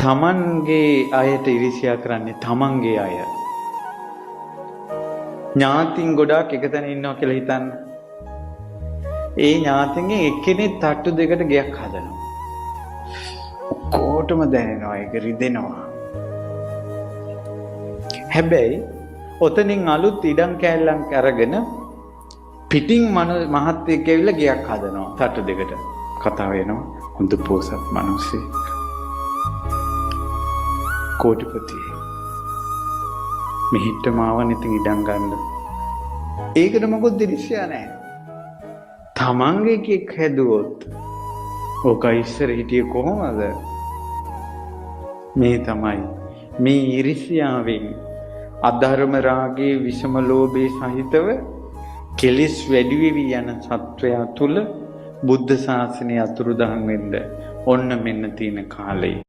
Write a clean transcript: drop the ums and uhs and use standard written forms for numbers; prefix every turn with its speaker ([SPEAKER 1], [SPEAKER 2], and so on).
[SPEAKER 1] තමන්ගේ අයට ඉරිසියා කරන්නේ තමන්ගේ අය. ඥාතින් ගොඩාක් එක තැන ඉන්නවා කියලා හිතන්න. ඒ ඥාතින්ගෙන් එක්කෙනෙක් තට්ටු දෙකට ගයක් හදනවා. ඔක්කොටම දැනෙනවා ඒක රිදෙනවා. හැබැයි ඔතනින් අලුත් ඉඩම් කෑල්ලක් අරගෙන පිටින් මහත්තයෙක් ඇවිල්ලා ගයක් හදනවා තට්ටු දෙකට. කතා වෙනවා හොඳ පොසත් මිනිස්සෙක්. කෝටිපති. මෙහිට මාවන් ඉතින් ඉඩම් ගන්න. ඒකට මොකද දිරිසියා නැහැ. තමන්ගේ එකෙක් හැදුවොත් ඕක ඉස්සර හිටියේ කොහොමද? මේ තමයි මේ ඉරිසියාවෙන් අධර්ම රාගයේ විෂම ලෝභයේ සහිතව කෙලිස් වැඩි වෙවි යන සත්වයා තුල බුද්ධ ශාසනය අතුරුදහන් වෙන්න ඔන්න මෙන්න තියෙන කාලේ